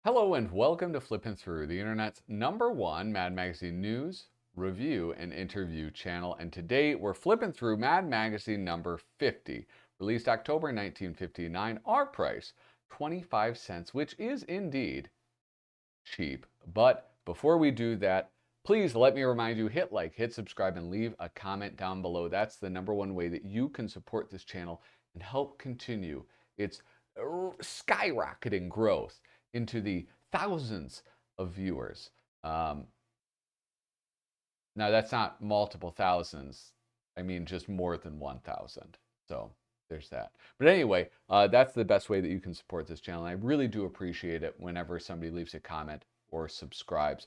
Hello and welcome to Flippin' Through, the internet's #1 Mad Magazine news, review, and interview channel. And today we're flipping through Mad Magazine number 50, released October 1959. Our price, 25 cents, which is indeed cheap. But before we do that, please let me remind you, hit like, hit subscribe, and leave a comment down below. That's the #1 way that you can support this channel and help continue its skyrocketing growth into the thousands of viewers. Now, that's not multiple thousands. I mean, just more than 1,000. So there's that. But anyway, that's the best way that you can support this channel. And I really do appreciate it whenever somebody leaves a comment or subscribes.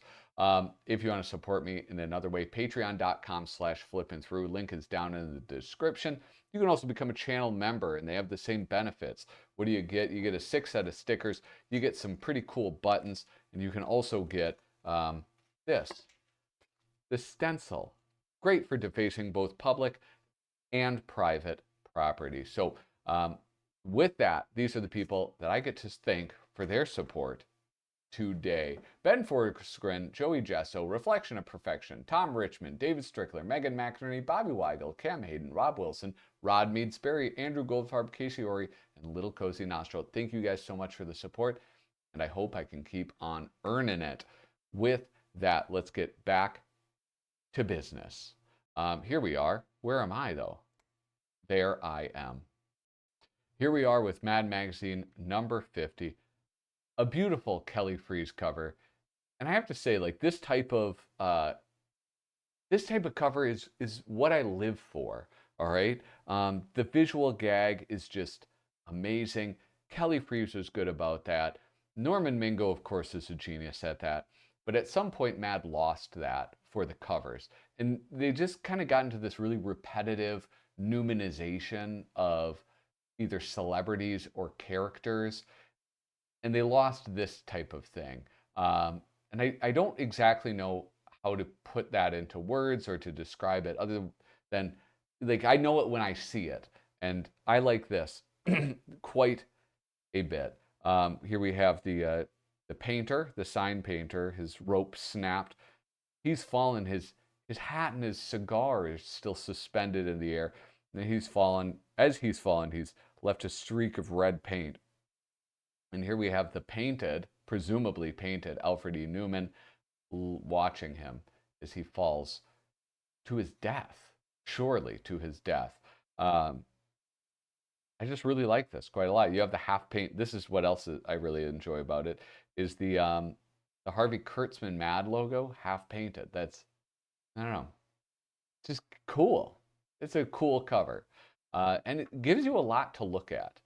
If you want to support me in another way, patreon.com/flippinthrough. Link is down in the description. You can also become a channel member, and they have the same benefits. What do you get? You get a 6 set of stickers. You get some pretty cool buttons, and you can also get this stencil. Great for defacing both public and private property. So with that, these are the people that I get to thank for their support today. Ben Forsgren, Joey Gesso, Reflection of Perfection, Tom Richmond, David Strickler, Megan McInerney, Bobby Weigel, Cam Hayden, Rob Wilson, Rod Mead Sperry, Andrew Goldfarb, Casey Ori, and Little Cozy Nostril. Thank you guys so much for the support, and I hope I can keep on earning it. With that, let's get back to business. Here we are. Where am I, though? There I am. Here we are with Mad Magazine number 50. A beautiful Kelly Freas cover, and I have to say, like, this type of cover is what I live for. All right, the visual gag is just amazing. Kelly Freas was good about that. Norman Mingo, of course, is a genius at that. But at some point, Mad lost that for the covers, and they just kind of got into this really repetitive Newmanization of either celebrities or characters. And they lost this type of thing. And I don't exactly know how to put that into words or to describe it other than, like, I know it when I see it. And I like this quite a bit. Here we have the painter, the sign painter, his rope snapped. He's fallen, his hat and his cigar is still suspended in the air. And he's fallen, as he's fallen, he's left a streak of red paint. And here we have the painted, presumably painted, Alfred E. Neuman watching him as he falls to his death, surely to his death. I just really like this quite a lot. You have the half paint. This is what else I really enjoy about it, is the Harvey Kurtzman Mad logo, half painted. That's, I don't know, just cool. It's a cool cover. And it gives you a lot to look at.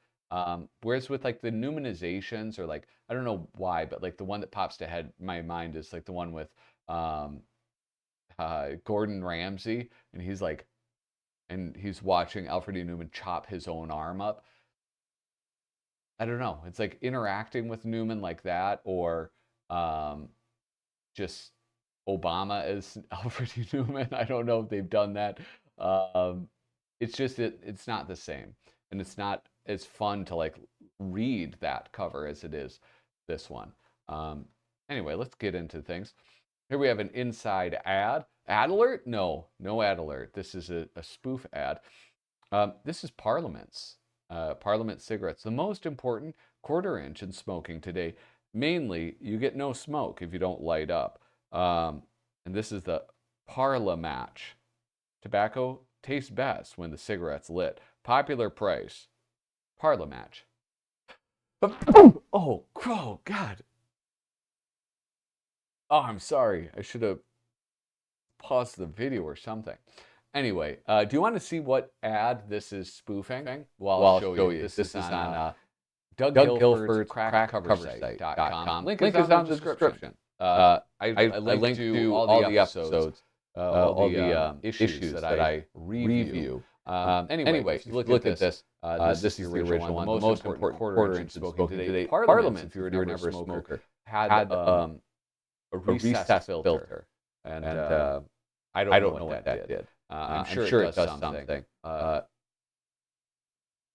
Whereas with, like, the Newmanizations, or, like, I don't know why, but, like, the one that pops to my mind is, like, the one with Gordon Ramsay, and he's like, and he's watching Alfred E. Neuman chop his own arm up. I don't know. It's like interacting with Neuman like that, or just Obama as Alfred E. Neuman. I don't know if they've done that. It's just it's not the same, and it's not as fun to, like, read that cover as it is this one. Anyway, let's get into things. Here we have an inside ad. Ad alert? No ad alert. This is a spoof ad. This is Parliament's. Parliament cigarettes, the most important quarter-inch in smoking today. Mainly, you get no smoke if you don't light up. And this is the Parliamatch. Tobacco tastes best when the cigarette's lit. Popular price. Parliamatch. Oh, God. Oh, I'm sorry. I should have paused the video or something. Anyway, do you want to see what ad this is spoofing? Well, I'll show you. This is on Doug Guilford's crackcoversite.com. Link is down in the description. I linked to all the episodes, all the issues that I review. Anyway, if you look at this, this is the original one, the most important quarter-inch smoking today. Parliament, if you were never a smoker, had a recessed filter. And I don't know what that did. I'm sure it does something.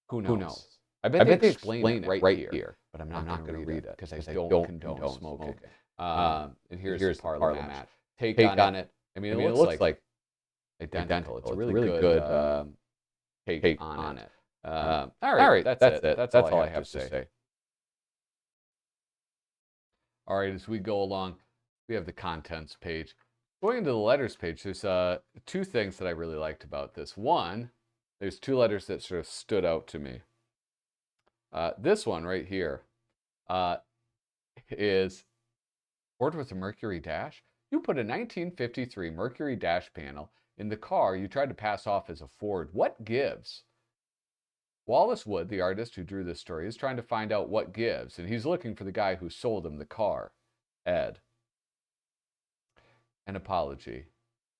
Who Who knows? knows? I I bet they bet they explain it right here, but I'm I'm not not going to going to read read it it because I because I don't don't condone smoking. smoking. And And here's the here's the Parliament Parliament take take on on it. it. I mean, I it mean, it looks looks like like identical. It's a It's a really really good good take take on on it. it. All All right, right, that's that's it. it. That's That's all all I I have have to to say. say. All right, as we go along, we have the contents page. Going into the letters page, there's two things that I really liked about this. One, there's two letters that sort of stood out to me. This one right here is Ford with a Mercury Dash. You put a 1953 Mercury Dash panel in the car you tried to pass off as a Ford. What gives? Wally Wood, the artist who drew this story, is trying to find out what gives, and he's looking for the guy who sold him the car, Ed. An apology.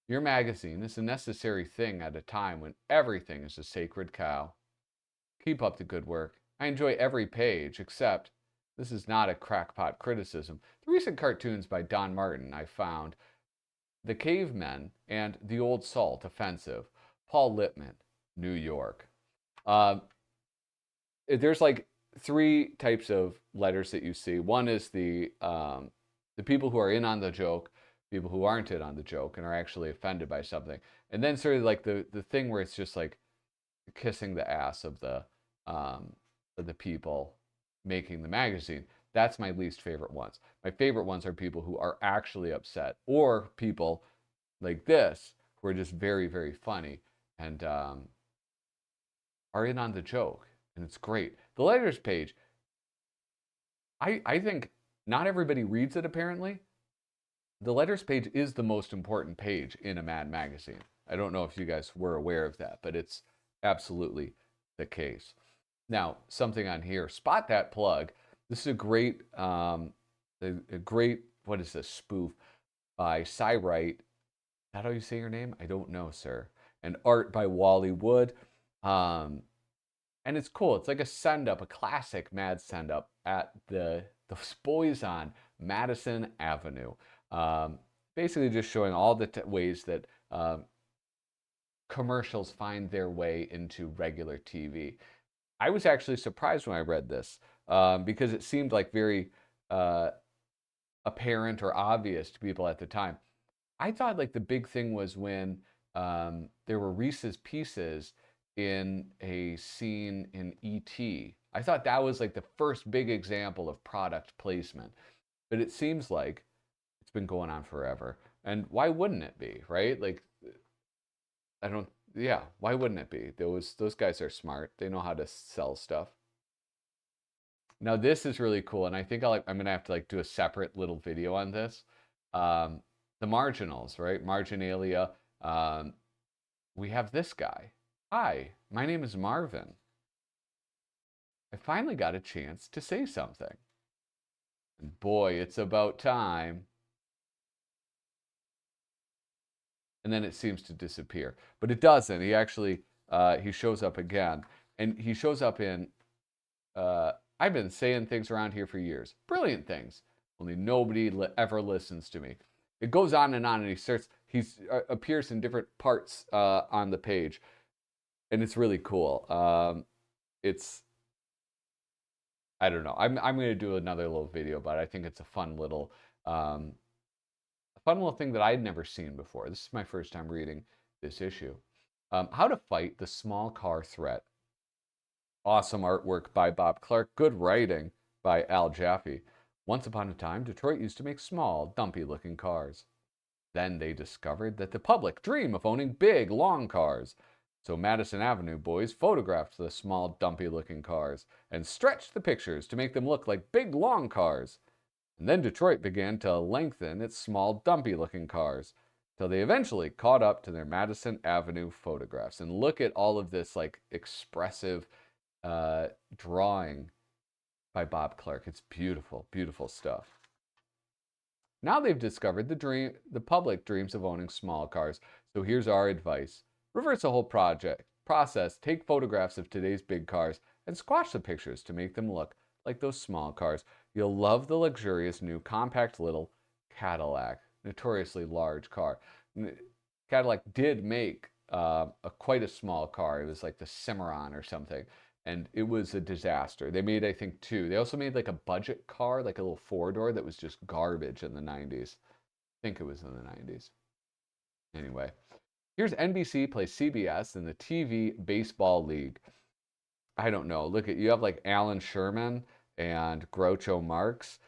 Your magazine is a necessary thing at a time when everything is a sacred cow. Keep up the good work. I enjoy every page, except this is not a crackpot criticism. The recent cartoons by Don Martin I found The Cavemen and The Old Salt offensive. Paul Lippman, New York. There's like three types of letters that you see. One is the people who are in on the joke, people who aren't in on the joke and are actually offended by something, and then sort of like the thing where it's just like kissing the ass of the people making the magazine. That's my least favorite ones. My favorite ones are people who are actually upset, or people like this who are just very, very funny and are in on the joke, and it's great. The letters page, I think not everybody reads it apparently. The letters page is the most important page in a Mad magazine. I don't know if you guys were aware of that, but it's absolutely the case. Now, something on here, spot that plug. This is a great, what is this, spoof by Cywright. Is that how you say your name? I don't know, sir. And art by Wally Wood. And it's cool. It's like a send up, a classic Mad send up at the boys on Madison Avenue. Basically, just showing all the ways that commercials find their way into regular TV. I was actually surprised when I read this because it seemed like very apparent or obvious to people at the time. I thought like the big thing was when there were Reese's Pieces in a scene in E.T. I thought that was like the first big example of product placement. But it seems like it's been going on forever. And why wouldn't it be, right? Like, I don't, yeah, why wouldn't it be? Those guys are smart. They know how to sell stuff. Now this is really cool, and I think I'm gonna have to like do a separate little video on this. The marginals, right? Marginalia. We have this guy. Hi, my name is Marvin. I finally got a chance to say something. And boy, it's about time. And then it seems to disappear. But it doesn't. He actually, he shows up again. And he shows up in, I've been saying things around here for years. Brilliant things. Only nobody ever listens to me. It goes on, and he appears in different parts on the page. And it's really cool. I don't know. I'm going to do another little video about it. I think it's a fun little thing that I'd never seen before. This is my first time reading this issue. How to Fight the Small Car Threat. Awesome artwork by Bob Clark. Good writing by Al Jaffee. Once upon a time, Detroit used to make small, dumpy-looking cars. Then they discovered that the public dream of owning big, long cars. So Madison Avenue boys photographed the small, dumpy-looking cars and stretched the pictures to make them look like big, long cars. And then Detroit began to lengthen its small, dumpy-looking cars till they eventually caught up to their Madison Avenue photographs. And look at all of this like expressive drawing by Bob Clark. It's beautiful, beautiful stuff. Now they've discovered the public dreams of owning small cars. So here's our advice. Reverse the whole process, take photographs of today's big cars, and squash the pictures to make them look like those small cars. You'll love the luxurious new compact little Cadillac, notoriously large car. Cadillac did make quite a small car. It was like the Cimarron or something, and it was a disaster. They made, I think, two. They also made like a budget car, like a little four-door that was just garbage in the 90s. I think it was in the 90s. Anyway, here's NBC plays CBS in the TV Baseball League. I don't know. Look at, you have like Alan Sherman and Groucho Marx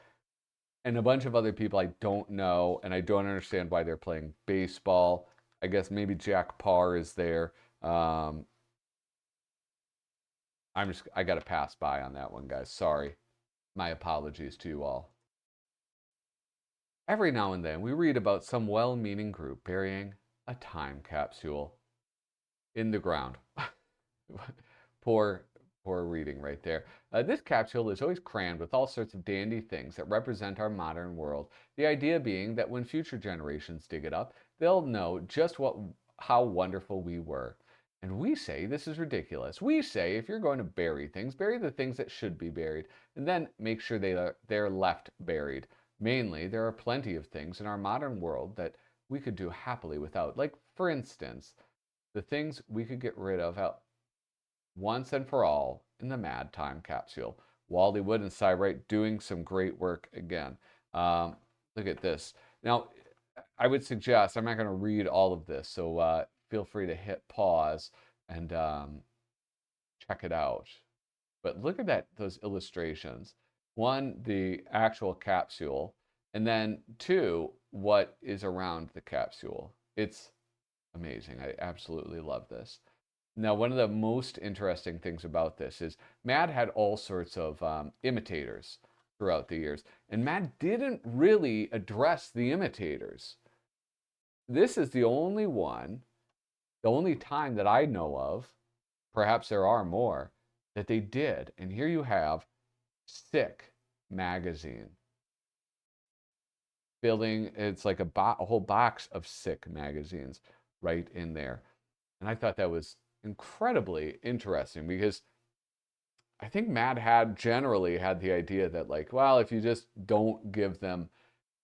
and a bunch of other people I don't know, and I don't understand why they're playing baseball. I guess maybe Jack Parr is there. I got to pass by on that one, guys. Sorry. My apologies to you all. Every now and then we read about some well-meaning group burying a time capsule in the ground. poor, poor reading right there. This capsule is always crammed with all sorts of dandy things that represent our modern world. The idea being that when future generations dig it up, they'll know just how wonderful we were. And we say this is ridiculous. We say if you're going to bury things, bury the things that should be buried, and then make sure they're left buried. Mainly, there are plenty of things in our modern world that we could do happily without. Like, for instance, the things we could get rid of once and for all in the Mad Time capsule. Wally Wood and Cy Wright doing some great work again. Look at this. Now, I would suggest, I'm not going to read all of this, so feel free to hit pause and check it out. But look at those illustrations. One, the actual capsule, and then two, what is around the capsule. It's amazing. I absolutely love this. Now, one of the most interesting things about this is Mad had all sorts of imitators throughout the years, and Mad didn't really address the imitators. This is the only one, the only time that I know of, perhaps there are more, that they did. And here you have Sick magazine. It's like a whole box of Sick magazines right in there. And I thought that was incredibly interesting because I think Mad had generally had the idea that, like, well, if you just don't give them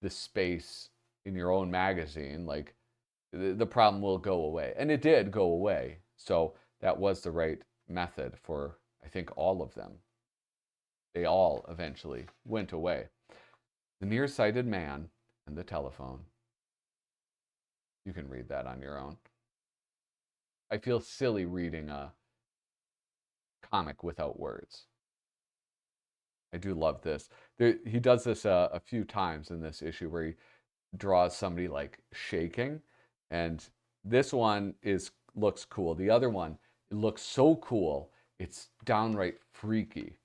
the space in your own magazine, like, the problem will go away. And it did go away. So that was the right method for, I think, all of them. They all eventually went away. The Nearsighted Man and the Telephone. You can read that on your own. I feel silly reading a comic without words. I do love this. He does this a few times in this issue where he draws somebody like shaking, and this one looks cool. The other one, it looks so cool, it's downright freaky.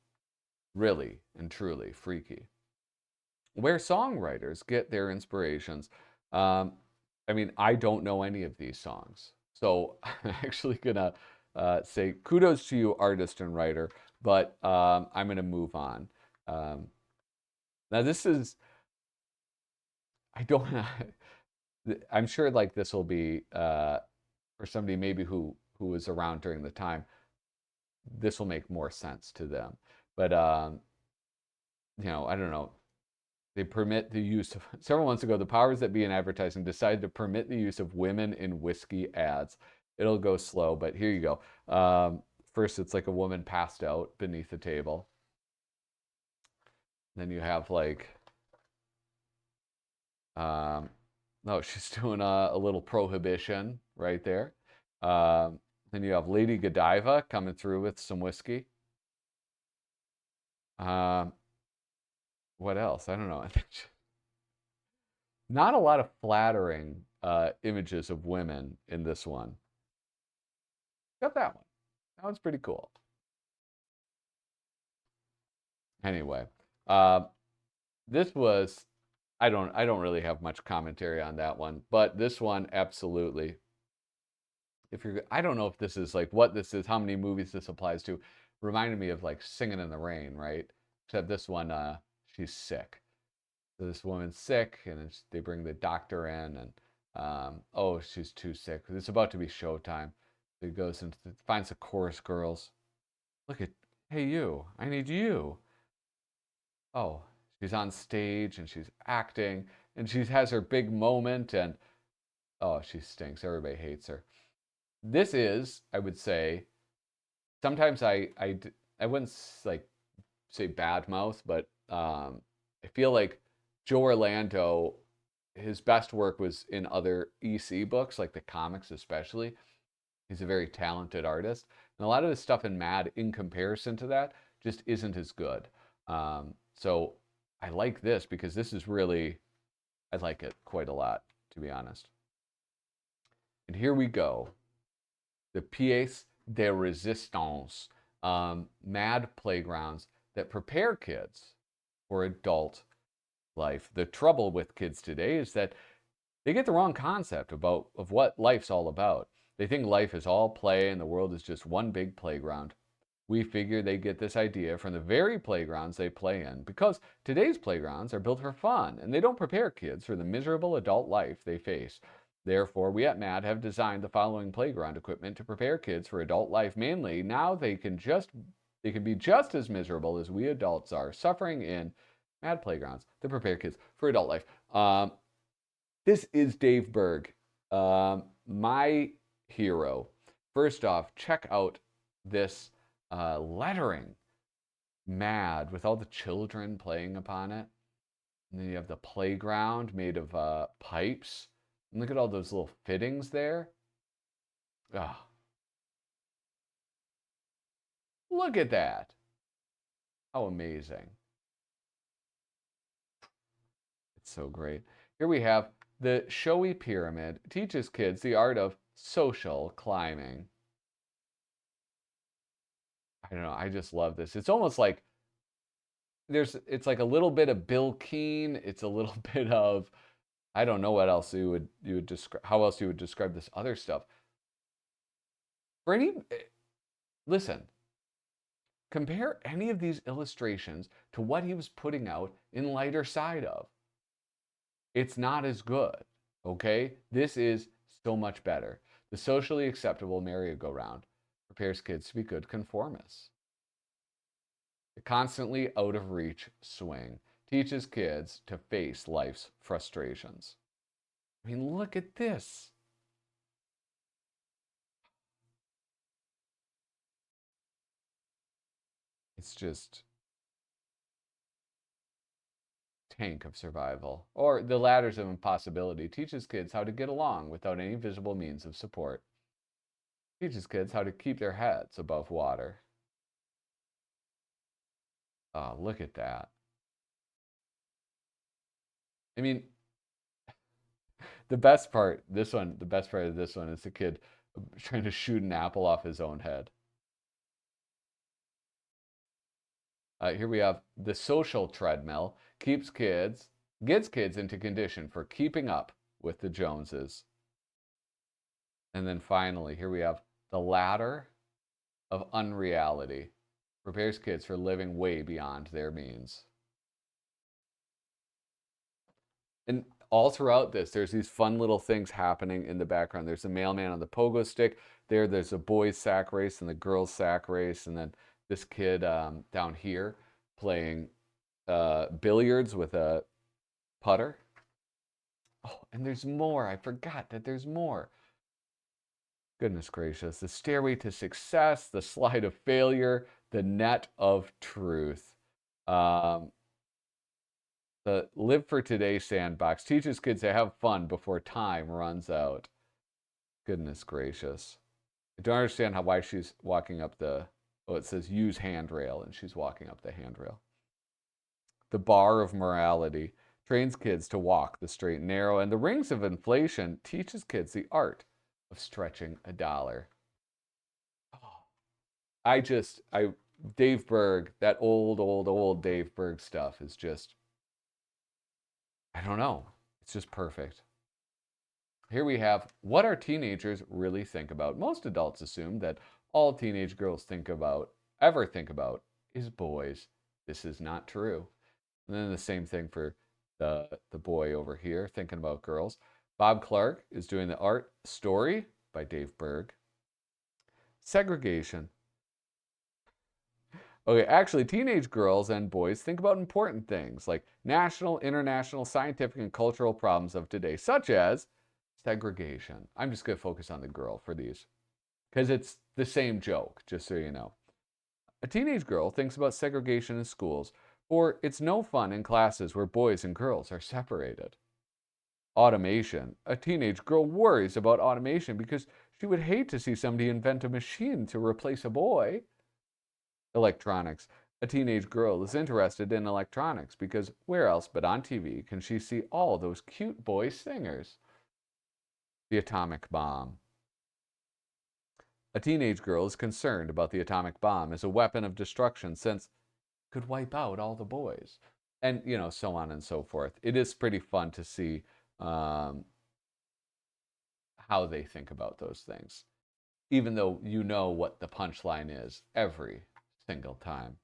Really and truly freaky. Where songwriters get their inspirations. I mean, I don't know any of these songs. So I'm actually going to say kudos to you, artist and writer, but I'm going to move on. Now, this is, I don't know. I'm sure like this will be, for somebody maybe who was around during the time, this will make more sense to them. But, you know, I don't know. They permit the use of, several months ago, the powers that be in advertising decided to permit the use of women in whiskey ads. It'll go slow, but here you go. First, it's like a woman passed out beneath the table. Then you have like, no, she's doing a little prohibition right there. Then you have Lady Godiva coming through with some whiskey. What else? I don't know. I think not a lot of flattering images of women in this one. Got that one. That one's pretty cool. Anyway, this was, I don't really have much commentary on that one, but this one absolutely. I don't know if this is like what this is, how many movies this applies to. Reminded me of like Singing in the Rain, right? Except this one, she's sick. So this woman's sick, and they bring the doctor in, and oh, she's too sick. It's about to be showtime. So he goes and finds the chorus girls. Look at, hey, you, I need you. Oh, she's on stage and she's acting, and she has her big moment, and oh, she stinks. Everybody hates her. this is, I would say, sometimes I wouldn't like say bad mouth, but I feel like Joe Orlando, his best work was in other EC books, like the comics especially. He's a very talented artist, and a lot of his stuff in Mad, in comparison to that, just isn't as good. So I like this because this is really, I like it quite a lot, to be honest. And here we go, the pièce de résistance, Mad playgrounds that prepare kids for adult life. The trouble with kids today is that they get the wrong concept of what life's all about. They think life is all play and the world is just one big playground. We figure they get this idea from the very playgrounds they play in, because today's playgrounds are built for fun and they don't prepare kids for the miserable adult life they face. Therefore, we at MAD have designed the following playground equipment to prepare kids for adult life. Mainly, now they can be just as miserable as we adults are, suffering in MAD playgrounds to prepare kids for adult life. This is Dave Berg, my hero. First off, check out this lettering, Mad, with all the children playing upon it. And then you have the playground made of pipes. And look at all those little fittings there. Ah, look at that. How amazing. It's so great. Here we have the showy pyramid teaches kids the art of social climbing. I don't know, I just love this. It's almost like it's like a little bit of Bill Keane. It's a little bit of, I don't know what else you would describe, how else you would describe this other stuff. For any, listen, compare any of these illustrations to what he was putting out in Lighter Side of. It's not as good, okay? This is so much better. The socially acceptable merry-go-round prepares kids to be good conformists. The constantly out-of-reach swing teaches kids to face life's frustrations. I mean, look at this. It's just tank of survival. Or the ladders of impossibility teaches kids how to get along without any visible means of support. Teaches kids how to keep their heads above water. Oh, look at that. I mean, the best part of this one is the kid trying to shoot an apple off his own head. Here we have the social treadmill gets kids into condition for keeping up with the Joneses. And then finally, here we have the ladder of unreality prepares kids for living way beyond their means. And all throughout this, there's these fun little things happening in the background. There's a mailman on the pogo stick. There's a boys' sack race and the girls' sack race. And then this kid down here playing billiards with a putter. Oh, and there's more. I forgot that there's more. Goodness gracious. The stairway to success, the slide of failure, the net of truth. The Live for Today sandbox teaches kids to have fun before time runs out. Goodness gracious. I don't understand why she's walking up the, oh, it says use handrail, and she's walking up the handrail. The bar of morality trains kids to walk the straight and narrow, and the rings of inflation teaches kids the art of stretching a dollar. Oh, Dave Berg, that old Dave Berg stuff is just, I don't know. It's just perfect. Here we have what our teenagers really think about. Most adults assume that all teenage girls ever think about, is boys. This is not true. And then the same thing for the boy over here thinking about girls. Bob Clark is doing the art story by Dave Berg. Segregation. Okay, actually, teenage girls and boys think about important things like national, international, scientific, and cultural problems of today, such as segregation. I'm just going to focus on the girl for these. because it's the same joke, just so you know. A teenage girl thinks about segregation in schools, for it's no fun in classes where boys and girls are separated. Automation. A teenage girl worries about automation because she would hate to see somebody invent a machine to replace a boy. Electronics. A teenage girl is interested in electronics because where else but on TV can she see all those cute boy singers? The atomic bomb. A teenage girl is concerned about the atomic bomb as a weapon of destruction since it could wipe out all the boys. And, so on and so forth. It is pretty fun to see how they think about those things, even though you know what the punchline is every single time.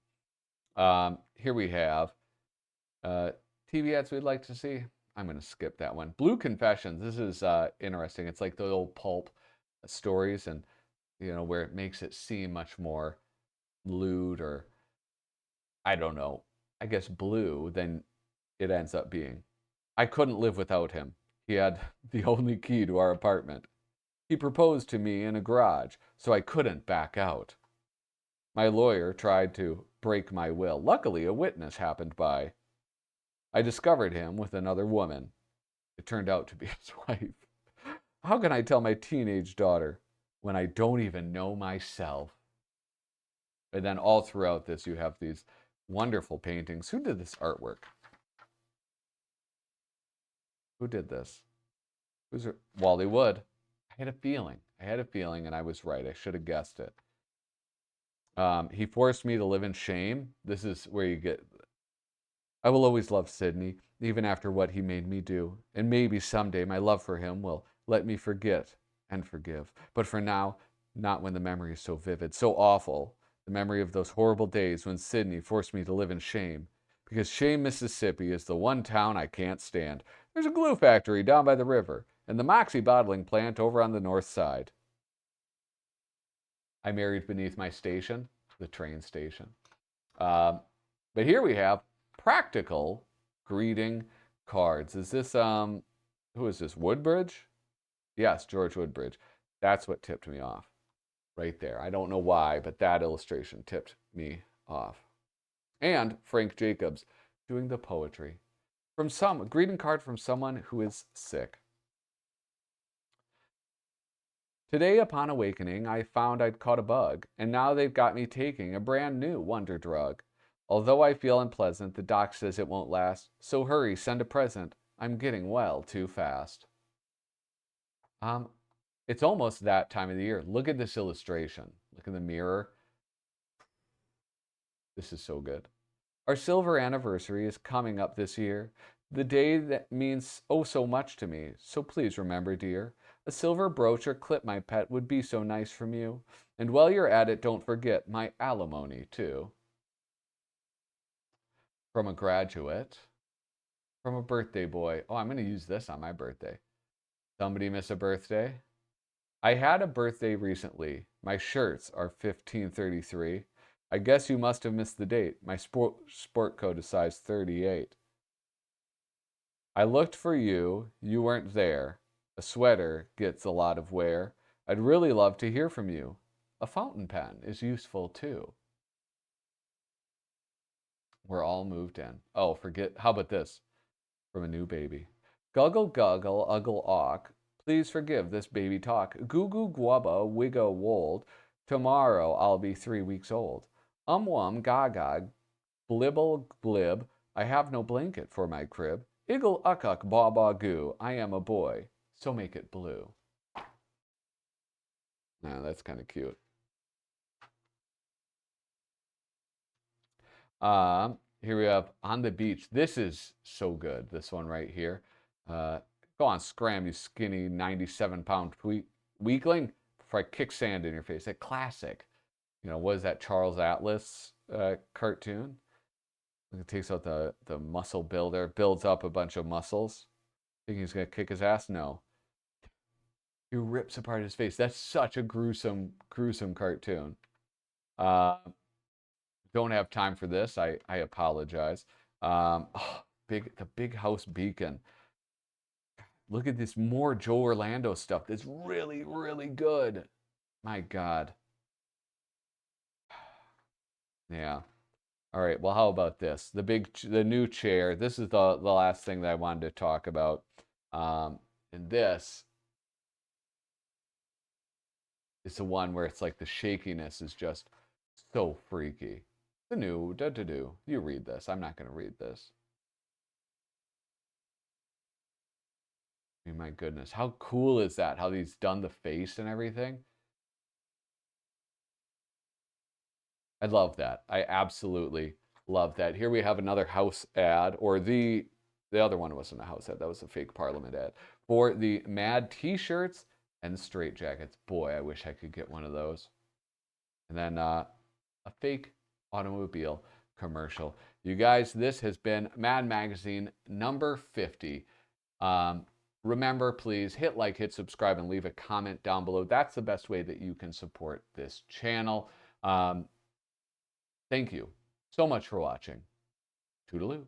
Here we have TV ads we'd like to see. I'm going to skip that one. Blue Confessions. This is interesting. It's like the old pulp stories, and where it makes it seem much more lewd, or I don't know, I guess blue than it ends up being. I couldn't live without him. He had the only key to our apartment. He proposed to me in a garage, so I couldn't back out. My lawyer tried to break my will. Luckily, a witness happened by. I discovered him with another woman. It turned out to be his wife. How can I tell my teenage daughter when I don't even know myself? And then all throughout this, you have these wonderful paintings. Who did this artwork? Who did this? Who's it? Wally Wood. I had a feeling, and I was right. I should have guessed it. He forced me to live in shame. This is where you get. I will always love Sydney, even after what he made me do. And maybe someday my love for him will let me forget and forgive. But for now, not when the memory is so vivid, so awful. The memory of those horrible days when Sydney forced me to live in shame. Because Shame, Mississippi is the one town I can't stand. There's a glue factory down by the river, and the Moxie bottling plant over on the north side. I married beneath my station, the train station. But here we have practical greeting cards. Is this, who is this, Woodbridge? Yes, George Woodbridge. That's what tipped me off right there. I don't know why, but that illustration tipped me off. And Frank Jacobs doing the poetry. A greeting card from someone who is sick. Today, upon awakening, I found I'd caught a bug, and now they've got me taking a brand new wonder drug. Although I feel unpleasant, the doc says it won't last, so hurry, send a present. I'm getting well too fast. It's almost that time of the year. Look at this illustration. Look in the mirror. This is so good. Our silver anniversary is coming up this year, the day that means oh so much to me. So please remember, dear, a silver brooch or clip, my pet, would be so nice from you. And while you're at it, don't forget my alimony, too. From a graduate. From a birthday boy. Oh, I'm going to use this on my birthday. Somebody miss a birthday? I had a birthday recently. My shirts are 1533. I guess you must have missed the date. My sport coat is size 38. I looked for you. You weren't there. A sweater gets a lot of wear. I'd really love to hear from you. A fountain pen is useful too. We're all moved in. Oh, how about this? From a new baby. Guggle guggle uggle awk. Please forgive this baby talk. Goo goo guabba wigga wold. Tomorrow I'll be 3 weeks old. Wum gaga blibble blib. I have no blanket for my crib. Iggle uck ba ba goo. I am a boy, so make it blue. Now that's kind of cute. Here we have On the Beach. This is so good. This one right here. Go on, scram, you skinny 97-pound weakling, before I kick sand in your face. A classic. What is that, Charles Atlas cartoon? It takes out the muscle builder, builds up a bunch of muscles. Think he's going to kick his ass? No. He rips apart his face. That's such a gruesome cartoon. Don't have time for this. I apologize. The Big House Beacon. Look at this more Joe Orlando stuff. That's really, really good. My God. Yeah. All right. Well, how about this? The new chair. This is the last thing that I wanted to talk about. And this is the one where it's like the shakiness is just so freaky. The new da da do. You read this. I'm not going to read this. I mean, my goodness, how cool is that? How he's done the face and everything. I love that. I absolutely love that. Here we have another house ad, or the other one wasn't a house ad. That was a fake Parliament ad for the Mad T-shirts and straight jackets. Boy, I wish I could get one of those. And then a fake automobile commercial. You guys, this has been Mad Magazine number 50. Um, Remember, please hit like, hit subscribe, and leave a comment down below. That's the best way that you can support this channel. Thank you so much for watching. Toodaloo.